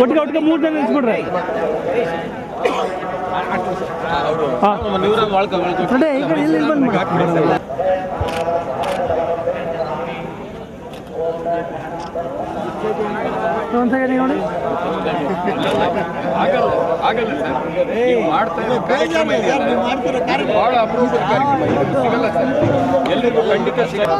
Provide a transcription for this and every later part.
ಒಟ್ಟಿಗೆ ಒಟ್ಟಿಗೆ 3 ಜನ ನಿಲ್ಸ್ಬಿಡ್ರಿ. ಒಂದು ಸೆಕೆಂಡ್ ನೋಡಿ. ಆಗಲ್ಲ ಸರ್, ನೀವು ಮಾಡ್ತಾ ಇರೋ ಕಾರ್ಯಕ್ರಮ ಬಹಳ ಅಪರೂಪದ ಕಾರ್ಯಕ್ರಮ ಸಿಗಲ್ಲ ಸರ್, ಎಲ್ಲರಿಗೂ ಖಂಡಿತ ಸಿಗಲ್ಲ.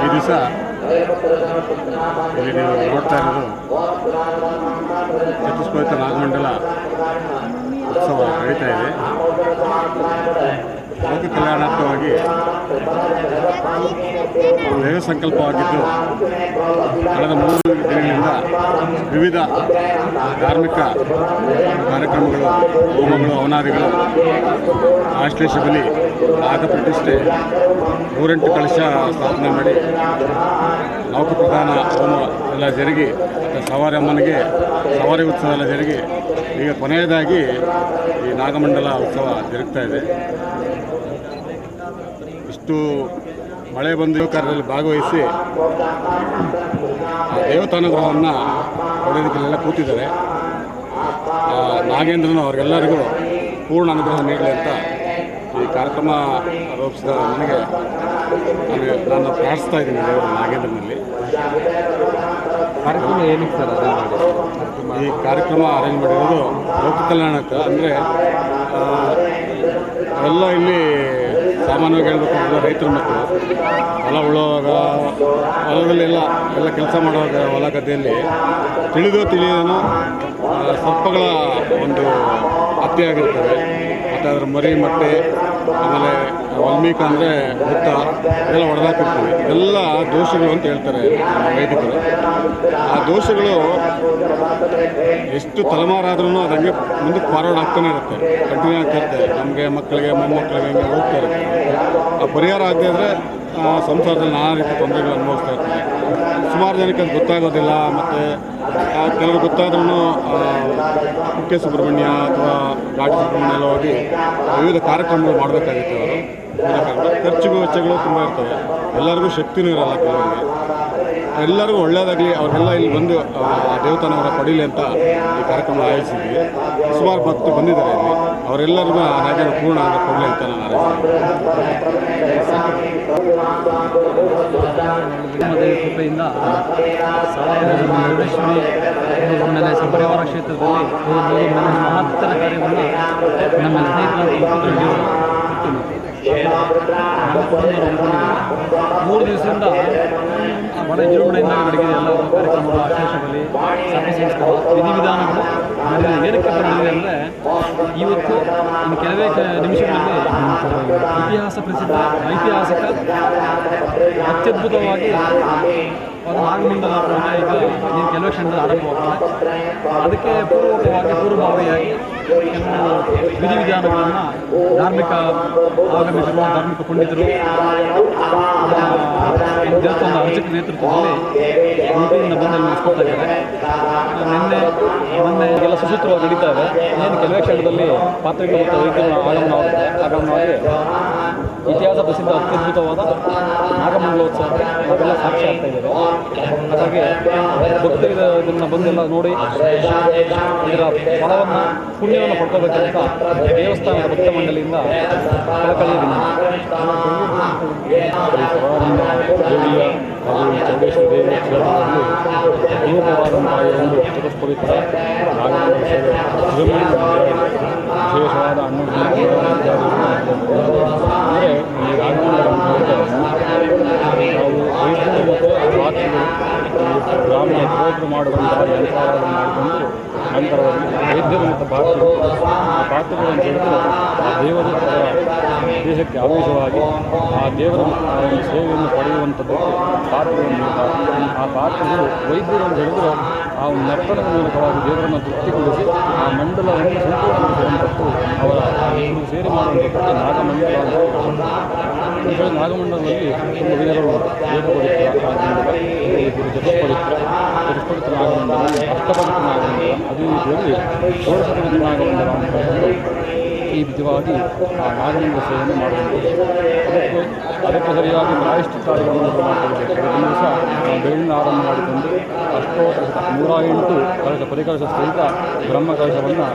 ಈ ದಿವಸ ಇಲ್ಲಿ ನೀವು ನೋಡ್ತಾ ಇರೋದು ಚತುಷ್ಪಥ ನಾಗಮಂಡಲ ಉತ್ಸವ ನಡೀತಾ ಇದೆ. ಲೋಕ ಕಲ್ಯಾಣಾರ್ಥವಾಗಿ ದೈವ ಸಂಕಲ್ಪವಾಗಿದ್ದು ಕಳೆದ 3 ದಿನಗಳಿಂದ ವಿವಿಧ ಧಾರ್ಮಿಕ ಕಾರ್ಯಕ್ರಮಗಳು, ಹೋಮಗಳು, ಹವನಾದಿಗಳು, ಆಶ್ಲೇಷ ಬಲಿ, ನಾಗ ಪ್ರತಿಷ್ಠೆ, 108 ಕಲಶ ಸ್ಥಾಪನೆ ಮಾಡಿ ನೌಕ ಪ್ರಧಾನ ಹೋಮ ಎಲ್ಲ ಜರುಗಿ, ಸವಾರಿ ಅಮ್ಮನಿಗೆ ಸವಾರಿ ಉತ್ಸವ ಎಲ್ಲ ಜರುಗಿ ಈಗ ಕೊನೆಯದಾಗಿ ಈ ನಾಗಮಂಡಲ ಉತ್ಸವ ಜರುಗ್ತಾ ಇದೆ. ಇಷ್ಟು ಮಳೆ ಬಂದು ಕಾರ್ಯದಲ್ಲಿ ಭಾಗವಹಿಸಿ ದೇವತಾನುಗ್ರಹವನ್ನು ಪಡೆಯೋದಕ್ಕೆಲ್ಲ ಕೂತಿದ್ದಾರೆ. ನಾಗೇಂದ್ರನು ಅವ್ರಿಗೆಲ್ಲರಿಗೂ ಪೂರ್ಣ ಅನುಗ್ರಹ ನೀಡಲಿ ಅಂತ ಈ ಕಾರ್ಯಕ್ರಮ ರೂಪಿಸಿದ ನನಗೆ ನಾನು ಪ್ರಾರ್ಥಿಸ್ತಾ ಇದ್ದೀನಿ ದೇವರು ನಾಗೇಂದ್ರನಲ್ಲಿ. ಕಾರ್ಯಕ್ರಮ ಏನಕ್ಕೆ ಸರ್ ಈ ಕಾರ್ಯಕ್ರಮ ಅರೇಂಜ್ ಮಾಡಿರೋದು ಲೋಕ ಕಲ್ಯಾಣಕ್ಕೆ. ಅಂದರೆ ಎಲ್ಲ ಇಲ್ಲಿ ಸಾಮಾನ್ಯವಾಗಿ ಹೇಳ್ಬೇಕಂದ್ರೆ ರೈತರ ಮಕ್ಕಳು ಹೊಲ ಉಳುವಾಗ, ಹೊಲದಲ್ಲೆಲ್ಲ ಕೆಲಸ ಮಾಡುವಾಗ ಹೊಲ ಗದ್ದೆಯಲ್ಲಿ ತಿಳಿದೇನೋ ಸರ್ಪಗಳ ಒಂದು ಹತ್ಯೆ ಆಗಿರ್ತವೆ. ಮತ್ತು ಅದರ ಮರಿ ಮೊಟ್ಟೆ, ಆಮೇಲೆ ವಾಲ್ಮೀಕ ಅಂದರೆ ಹುತ್ತ ಎಲ್ಲ ಹೊಡೆದಾಕಿರ್ತೀವಿ. ಇದೆಲ್ಲ ದೋಷಗಳು ಅಂತ ಹೇಳ್ತಾರೆ ವೈದಿಕರು. ಆ ದೋಷಗಳು ಎಷ್ಟು ತಲೆಮಾರಾದ್ರೂ ಅದು ಹಂಗೆ ಮುಂದಕ್ಕೆ ಫಾರ್ವರ್ಡ್ ಆಗ್ತಾನೆ ಇರುತ್ತೆ, ಕಂಟಿನ್ಯೂ ಆಗ್ತಾ ಇರುತ್ತೆ. ನಮಗೆ ಮಕ್ಕಳಿಗೆ ಮೊಮ್ಮಕ್ಕಳಿಗೆ ಹಿಂಗೆ ಹೋಗ್ತಾ ಇರುತ್ತೆ. ಆ ಪರಿಹಾರ ಆಗದೆ ಇದ್ದರೆ ಸಂಸಾರದಲ್ಲಿ ನಾನಾ ರೀತಿ ತೊಂದರೆಗಳು ಅನುಭವಿಸ್ತಾ ಇರ್ತಾರೆ. ಸುಮಾರು ಜನಕ್ಕೆ ಅದು ಗೊತ್ತಾಗೋದಿಲ್ಲ. ಮತ್ತು ಕೆಲವರು ಗೊತ್ತಾದ್ರೂ ಕುಕ್ಕೆ ಸುಬ್ರಹ್ಮಣ್ಯ ಅಥವಾ ಘಾಟಿ ಸುಬ್ರಹ್ಮಣ್ಯ ಎಲ್ಲ ಹೋಗಿ ವಿವಿಧ ಕಾರ್ಯಕ್ರಮಗಳು ಮಾಡಬೇಕಾಗಿತ್ತು ಅವರು. ಖರ್ಚಿಗೂ ವೆಚ್ಚಗಳು ತುಂಬ ಇರ್ತವೆ. ಎಲ್ಲರಿಗೂ ಶಕ್ತಿನೂ ಇರಲ್ಲ ಕೆಲವರಿಗೆ. ಎಲ್ಲರಿಗೂ ಒಳ್ಳೆಯದಾಗಲಿ, ಅವರೆಲ್ಲ ಇಲ್ಲಿ ಬಂದು ದೇವತಾನವರ ಪಡೀಲಿ ಅಂತ ಈ ಕಾರ್ಯಕ್ರಮ ಆಯೋಜಿಸಿದ್ವಿ. ಸುಮಾರು ಭಕ್ತರು ಬಂದಿದ್ದಾರೆ ಇಲ್ಲಿ. ಅವರೆಲ್ಲರಿಗೂ ಆ ನಾಗರ ಪೂರ್ಣ ಕೊಡಲಿ ಅಂತ ನಾನು ದೇವಿ ಕೃಪೆಯಿಂದ ಯೋಗೇಶ್ವರಿ ಆಮೇಲೆ ಸಪರಿವಾರ ಕ್ಷೇತ್ರದಲ್ಲಿ ಮಹತ್ತರ ಕಾರ್ಯವನ್ನು ನಮ್ಮ ಸ್ನೇಹಿತರು 3 ದಿವಸದಿಂದ ಬಡ ವಿಜೃಂಭಣೆಯಿಂದ ನಡೆದಿದೆ. ಎಲ್ಲ ಕಾರ್ಯಕ್ರಮಗಳು, ಆಶ್ಲೇಷದಲ್ಲಿ ಸರ್ವಸಂಸ್ಕಾರ ವಿಧಿವಿಧಾನಗಳು ನಡೆದಿದೆ. ಏನಕ್ಕೆ ಬಂದಿದೆ ಅಂದರೆ ಇವತ್ತು ಇನ್ನು ಕೆಲವೇ ನಿಮಿಷಗಳಲ್ಲಿ ಇತಿಹಾಸ ಪ್ರಸಿದ್ಧ ಐತಿಹಾಸಿಕ ಅತ್ಯದ್ಭುತವಾಗಿ ನಾಗಮಂಡಲ ಪೂಜೆ ಈಗ ಕೆಲವೇ ಕ್ಷಣದಲ್ಲಿ ಆರಂಭವಾಗ್ತದೆ. ಅದಕ್ಕೆ ಪೂರ್ವಭಾವಿಯಾಗಿ ಕೆಲವು ವಿಧಿವಿಧಾನಗಳನ್ನು ಧಾರ್ಮಿಕ ಆಗಮಿಕರು, ಧಾರ್ಮಿಕ ಪಂಡಿತರು, ದೇವಸ್ಥಾನದ ಅರ್ಚಕ ನೇತೃತ್ವದಲ್ಲಿ ಉಡುಪಿಯಿಂದ ಬಂದು ನಡೆಸ್ಕೊಡ್ತಾ ಇದ್ದಾರೆ. ಮೊನ್ನೆ ಎಲ್ಲ ಸುಸೂತ್ರವಾಗಿ ನಡೀತಾ ಇದೆ. ಏನು ಕೆಲವೇ ಕ್ಷಣದಲ್ಲಿ ಪಾತ್ರಿಗಳು ಮತ್ತು ವೈದ್ಯರು ಆಗಮನವಾಗಿ ಇತಿಹಾಸ ಪ್ರಸಿದ್ಧ ಅತ್ಯದ್ಭುತವಾದ ನಾಗಮಂಡಲೋತ್ಸವಕ್ಕೆ ನಾವೆಲ್ಲ ಸಾಕ್ಷಿ ಆಗ್ತಾ ಇದ್ದೇವೆ. ಹಾಗಾಗಿ ಭಕ್ತರು ಇದನ್ನು ಬಂದೆಲ್ಲ ನೋಡಿ ಇದರ ಫಲವನ್ನು, ಪುಣ್ಯವನ್ನು ಪಡ್ಕೋಬೇಕಂತ ದೇವಸ್ಥಾನದ ಭಕ್ತ ಮಂಡಳಿಯಿಂದ ಕಳಕಳಿಯ ದೇವಿಯ ಹಾಗೂ ಚೌಡೇಶ್ವರಿ ದೇವಿ ಕ್ಷೇತ್ರದಲ್ಲಿ ಅನುಪವಾದಂತಹ ಒಂದು ಚತುಷ್ಪವಿತ್ರ ನಾಗಮಂಡಲ ಸೇವೆ ವಿಶೇಷವಾದ ಅಂದರೆ ಈ ನಾಗಮಂಡಲ ನಾವು ವೈದ್ಯರು ಮತ್ತು ಪಾತ್ರಗಳು ಗ್ರಾಮೀಣ ಪೋತ್ರ ಮಾಡುವಂತಹ ಯಂತ್ರಾలను ಮಾಡಿಕೊಂಡು ನಂತರದಲ್ಲಿ ವೈದ್ಯರು ಮತ್ತು ಪಾತ್ರಗಳನ್ನು ಹೇಳಿದರೆ ಆ ದೇವರು ದೇಶಕ್ಕೆ ಆವೇಶವಾಗಿ ಆ ದೇವರ ಸೇವೆಯನ್ನು ಪಡೆಯುವಂಥದ್ದಕ್ಕೆ ಪಾತ್ರಗಳನ್ನು ನೀಡುತ್ತಾರೆ. ಆ ಪಾತ್ರಗಳು ವೈದ್ಯರು ಅಂತ ಹೇಳಿದರೆ ಆ ನರ್ತನದ ಮೂಲಕವಾಗಿ ದೇವರನ್ನು ತೃಪ್ತಿಗೊಳಿಸಿ ಆ ಮಂಡಲವನ್ನು ಸಂಪೂರ್ಣಗೊಳಿಸುವಂಥದ್ದು ಅವರ ಸೇರಿ ಮಾಡುವಂಥದ್ದಕ್ಕೆ ನಾಗಮಂಡಲ ಅಂತ ಹೇಳಿ. ನಾಗಮಂಡಲದಲ್ಲಿ ತುಂಬ ವಿಧಗಳು ಏಕಪವಿತ್ರ ನಾಗಮಂಡಲ, ಚತುಷ್ಪವಿತ್ರ ನಾಗಮಂಡಲ, ಅಷ್ಟಪವಿತ್ರ ನಾಗಮಂಡಲ, ಅದೇ ರೀತಿಯಲ್ಲಿ ಷೋಡಶಪವಿತ್ರ ನಾಗಮಂಡಲ ಅಂತ ಹೇಳಿಕೊಂಡು ಈ ವಿಧವಾಗಿ ಆ ನಾಗಮಂಡಲ ಸೇವೆಯನ್ನು ಮಾಡುವಂಥದ್ದು. ಅದಕ್ಕೆ ಸರಿಯಾಗಿ ಪ್ರಾಯಶ್ಚಿತ್ತಾದಿಗಳನ್ನು ಮಾಡ್ಕೊಳ್ಬೇಕು. ಪ್ರತಿ ದಿವಸ ಬೆಳಗಿನ ಆರಂಭ ಮಾಡಿಕೊಂಡು ಅಷ್ಟೋತ್ತರ 108 ಕಲಶ ಪರಿಕಲಶ ಸಹಿತ ಬ್ರಹ್ಮಕಲಶವನ್ನು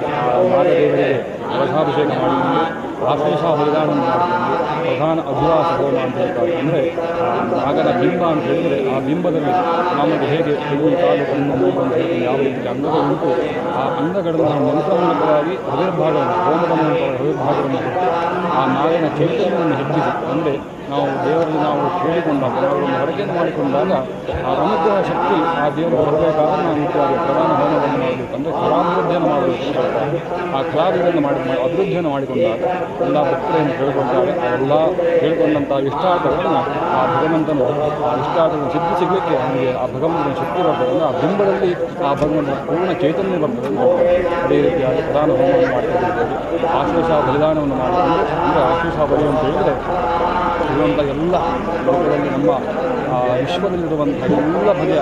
ನಾಗದೇವರಿಗೆ ಕಲಶಾಭಿಷೇಕ ಮಾಡಿಕೊಂಡು ಆಶ್ಲೇಷ ಬಲಿದಾನವನ್ನು ಮಾಡಿಕೊಂಡು ಪ್ರಧಾನ ಅಭಿವಾಸ ಹೋಮ ಅಂತ ಹೇಳ್ತಾರೆ. ಅಂದರೆ ನಾಗನ ಬಿಂಬ ಅಂತ ಹೇಳಿದರೆ ಆ ಬಿಂಬದಲ್ಲಿ ನಮಗೆ ಹೇಗೆ ಕೈ, ಕಾಲು, ಕಣ್ಣು, ಮೂಗು ಅಂತ ಹೇಳಿ ಯಾವ ರೀತಿ ಅಂಗಗಳು ಉಂಟು, ಆ ಅಂಗಗಳನ್ನು ಮಂತ್ರಮೂಲಕವಾಗಿ ಹೃದಯಭಾಗವನ್ನು, ಹೋಮದ ಮೂಲಕ ಹೃದಯಭಾಗವನ್ನು ಕೊಟ್ಟು ಆ ನಾಗನ ಚೈತನ್ಯವನ್ನು ಹೆಚ್ಚಿಸಿ, ಅಂದರೆ ನಾವು ದೇವರಲ್ಲಿ ನಾವು ಕೇಳಿಕೊಂಡಾಗ, ನಾವು ಒಂದು ಹೊರಗೆಯನ್ನು ಮಾಡಿಕೊಂಡಾಗ ಆ ಅನುಗ್ರಹ ಶಕ್ತಿ ಆ ದೇವರು ಬರಬೇಕಾದ್ರೆ ನಾವು ಮುಖ್ಯವಾಗಿ ಪ್ರಧಾನ ಹೋಮವನ್ನು ಮಾಡಬೇಕು. ಅಂದರೆ ಕಲಾಭಿವೃದ್ಧಿಯನ್ನು ಮಾಡಬೇಕು. ಆ ಕಲಾಭಿವೃದ್ಧಿಯನ್ನು ಅಭಿವೃದ್ಧಿಯನ್ನು ಮಾಡಿಕೊಂಡಾಗ ಎಲ್ಲ ಭಕ್ತರನ್ನು ಕೇಳಿಕೊಂಡಾಗ ಎಲ್ಲ ಕೇಳಿಕೊಂಡಂಥ ಇಷ್ಟಾರ್ಥಗಳನ್ನು ಆ ಭಗವಂತನು ಆ ಇಷ್ಟಾರ್ಥಗಳನ್ನು ಸಿದ್ಧಿ ಸಿಗಲಿಕ್ಕೆ ನಮಗೆ ಆ ಭಗವಂತನ ಶಕ್ತಿ ಬರ್ತದೆ. ಅಂದರೆ ಆ ಬಿಂಬದಲ್ಲಿ ಆ ಭಗವಂತನ ಪೂರ್ಣ ಚೈತನ್ಯ ಬರ್ತದೆ. ಅದೇ ರೀತಿಯಾಗಿ ಪ್ರಧಾನ ಹೋಮವನ್ನು ಮಾಡಿಕೊಂಡಿದ್ದೇವೆ. ಆಶ್ಲೇಷ ಬಲಿದಾನವನ್ನು ಮಾಡಿಕೊಂಡು, ಅಂದರೆ ಆಶ್ಲೇಷ ಬಲಿ ಅಂತ ಹೇಳಿದರೆ ಇರುವಂಥ ಎಲ್ಲ ಲೋಕದಲ್ಲಿ ನಮ್ಮ ವಿಶ್ವದಲ್ಲಿರುವಂಥ ಎಲ್ಲ ಬಗೆಯ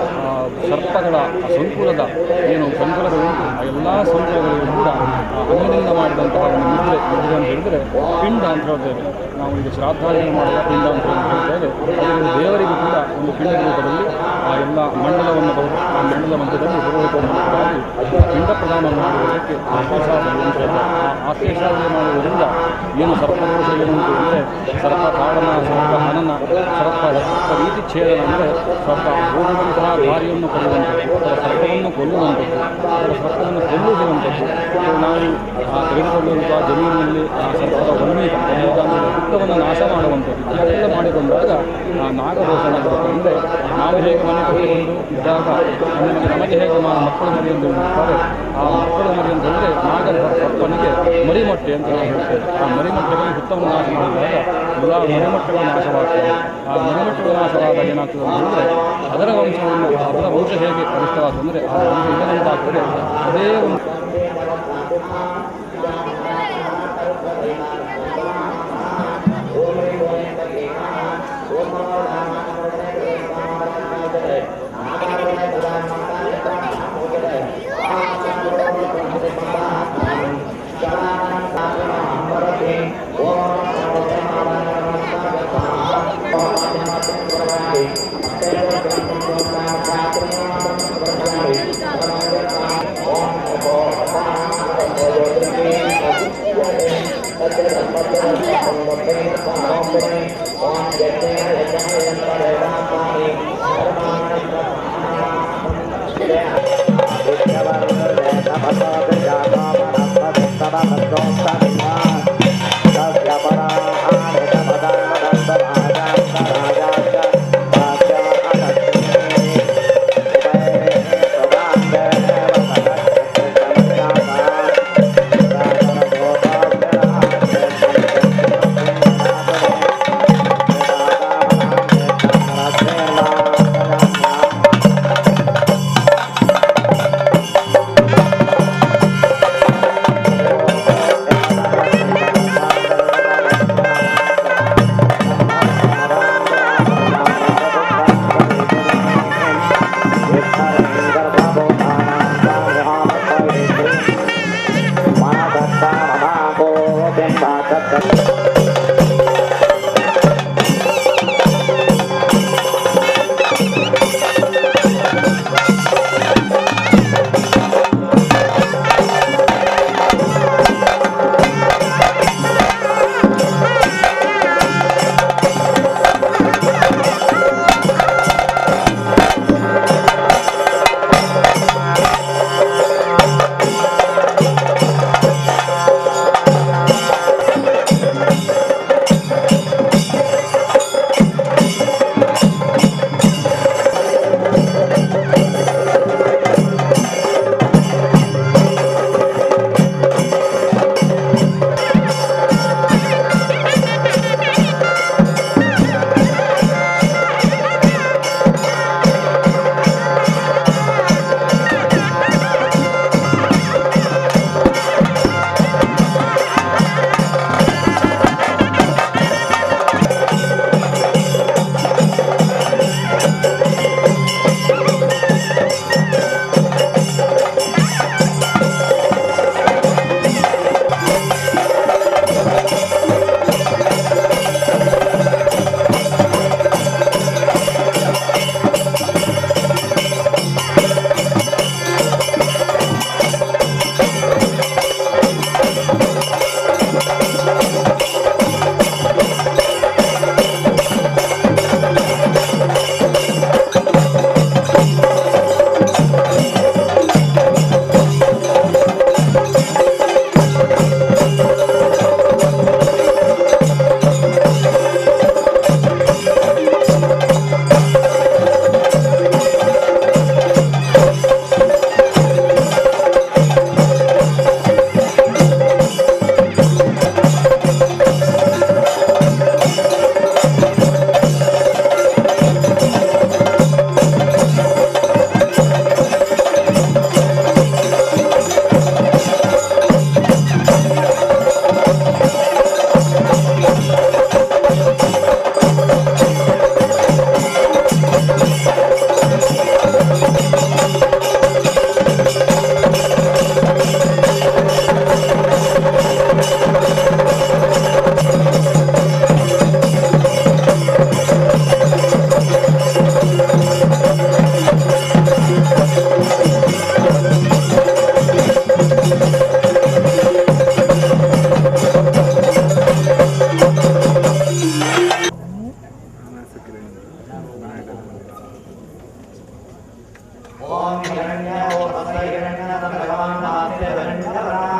ಸರ್ಪಗಳ ಸಂಕುಲದ ಏನು ಸಂಕುಲಗಳು ಉಂಟು, ಆ ಎಲ್ಲ ಸಂಕುಲಗಳಿಗೂ ಕೂಡ ಅಂಗದಿಂದ ಮಾಡಿದಂತಹ ಒಂದು ಮುದ್ರೆ ಅಂತ ಹೇಳಿದರೆ ಪಿಂಡ ಅಂತ ಹೇಳ್ತೇವೆ ನಾವು. ಈಗ ಶ್ರಾದ್ದಾದಿಗಳು ಮಾಡುವ ಪಿಂಡ ಅಂತ ಹೇಳ್ತೇವೆ. ಅದರಿಂದ ದೇವರಿಗೂ ಕೂಡ ಒಂದು ಪಿಂಡದ ರೂಪದಲ್ಲಿ ಆ ಎಲ್ಲ ಮಂಡಲವನ್ನು ಬರೆದು ಆ ಮಂಡಲ ಮಧ್ಯದಲ್ಲಿ ಪುರೋಹಿತವಾಗಿ ಪಿಂಡ ಪ್ರದಾನವನ್ನು ಮಾಡುವುದಕ್ಕೆ ಆಶ್ಲೇಷಾವಳಿ ಅಂತ ಹೇಳ್ತಾರೆ. ಆ ಆಶ್ಲೇಷಾವಳಿ ಮಾಡುವುದರಿಂದ ಏನು ಸರ್ಪದೋಷ ಏನುಂಟು ಅಂದರೆ ಸರ್ಪ ತಾಡನ, ಸರ್ಪ ಹನನ, ಸರ್ಪ ರೀತಿ ಛೇದನ, ಅಂದರೆ ಸರ್ಪ ಹೋಗುವಂತಹ ದಾರಿಯನ್ನು ಪಡೆಯುವಂಥದ್ದು, ಅದರ ಸರ್ಪವನ್ನು ಕೊಲ್ಲುವಂಥದ್ದು, ಅದರ ಸರ್ಪವನ್ನು ಕೊಲ್ಲುವಂಥದ್ದು, ನಾವು ತೆಗೆದುಕೊಳ್ಳುವಂಥ ಜಮೀನಿನಲ್ಲಿ ಆ ಸರ್ಪದ ವನ್ಮೀಕ ದುಃಖವನ್ನು ನಾಶ ಮಾಡುವಂಥದ್ದು ಇದೆಲ್ಲ ಮಾಡಿಕೊಂಡಾಗ ಆ ನಾಗದೋಷನ ಬರುತ್ತೆ. ಅಂದರೆ ನಾವು ಹೇಗೆ ಮನೆ ಕಟ್ಟಿಕೊಂಡು ಇದ್ದಾಗ ನಮಗೆ ಹೇಗೆ ಮಕ್ಕಳು ಮರಿ ಎಂದು ಹೇಳ್ತಾರೆ, ಆ ಮಕ್ಕಳು ಮರಿ ಅಂತ ಹೇಳಿದರೆ ನಾಗರ ಸರ್ಪನಿಗೆ ಮರಿಮಟ್ಟೆ ಅಂತ ನಾವು ಹೇಳ್ತೇವೆ. ಆ ಮರಿಮಟ್ಟೆಗಳು ಹುತ್ತವನ್ನು ನಾಶ ಮಾಡಿದಾಗ ಎಲ್ಲ ಮರಿಮಟ್ಟೆಗಳು ನಾಶವಾಗ್ತದೆ. ಆ ಮರಿಮಟ್ಟೆಗಳು ನಾಶವಾದಾಗ ಏನಾಗ್ತದೆ ಅಂತ ಹೇಳಿದರೆ ಅದರ ವಂಶವನ್ನು, ಅದರ ವಂಶ ಹೇಗೆ ಕನಿಷ್ಠವಾಗ್ತದೆ ಅಂದರೆ ಆ ವಂಶ ಇಲ್ಲದಂತಾಗ್ತದೆ. ಅದೇ ಒಂದು ಓಂ ಹಿರಣ್ಯ ಓಂ ಭಗವಾನ್